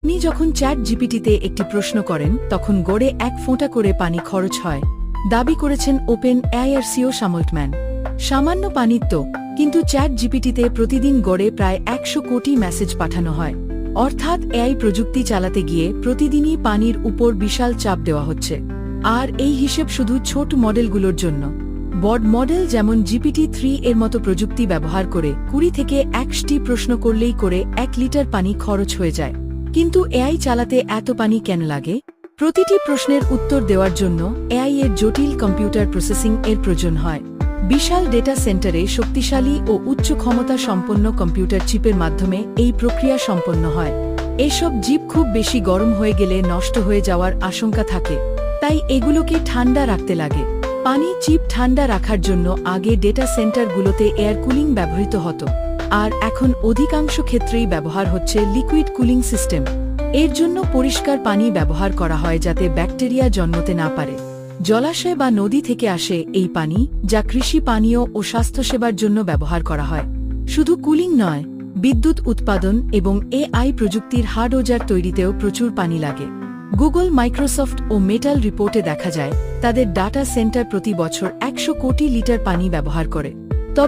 আপনি যখন চ্যাট জিপিটিতে একটি প্রশ্ন করেন তখন গড়ে 1 ফোঁটা করে পানি খরচ হয়, দাবি করেছেন ওপেন এআইয়ের সিও স্যাম অল্টম্যান। সামান্য পানির তো, কিন্তু চ্যাট জিপিটিতে প্রতিদিন গড়ে প্রায় 100 কোটি মেসেজ পাঠানো হয়। অর্থাৎ এআই প্রযুক্তি চালাতে গিয়ে প্রতিদিনই পানির উপর বিশাল চাপ দেওয়া হচ্ছে। আর এই হিসেব শুধু ছোট মডেলগুলোর জন্য। বড় মডেল যেমন GPT-3 এর মতো প্রযুক্তি ব্যবহার করে 20 থেকে 100টি প্রশ্ন করলেই করে 1 লিটার পানি খরচ হয়ে যায়। কিন্তু এআই চালাতে এত পানি কেন লাগে? প্রতিটি প্রশ্নের উত্তর দেওয়ার জন্য এআই এর জটিল কম্পিউটার প্রসেসিং এর প্রয়োজন হয়। বিশাল ডেটা সেন্টারে শক্তিশালী ও উচ্চ ক্ষমতা সম্পন্ন কম্পিউটার চিপের মাধ্যমে এই প্রক্রিয়া সম্পন্ন হয়। এসব চিপ খুব বেশি গরম হয়ে গেলে নষ্ট হয়ে যাওয়ার আশঙ্কা থাকে, তাই এগুলোকে ঠান্ডা রাখতে লাগে। পানি চিপ ঠান্ডা রাখার জন্য আগে ডেটা সেন্টারগুলোতে এয়ার কুলিং ব্যবহৃত হতো, আর এখন অধিকাংশ ক্ষেত্রেই ব্যবহার হচ্ছে লিকুইড কুলিং সিস্টেম। এর জন্য পরিষ্কার পানি ব্যবহার করা হয় যাতে ব্যাকটেরিয়া জন্মতে না পারে। জলাশয় বা নদী থেকে আসে এই পানি, যা কৃষি পানীয় ও স্বাস্থ্যসেবার জন্য ব্যবহার করা হয়। শুধু কুলিং নয়, বিদ্যুৎ উৎপাদন এবং এআই প্রযুক্তির হার্ডওয়্যার তৈরিতেও প্রচুর পানি লাগে। গুগল, মাইক্রোসফট ও মেটাল রিপোর্টে দেখা যায় তাদের ডাটা সেন্টার প্রতি বছর 100 কোটি লিটার পানি ব্যবহার করে।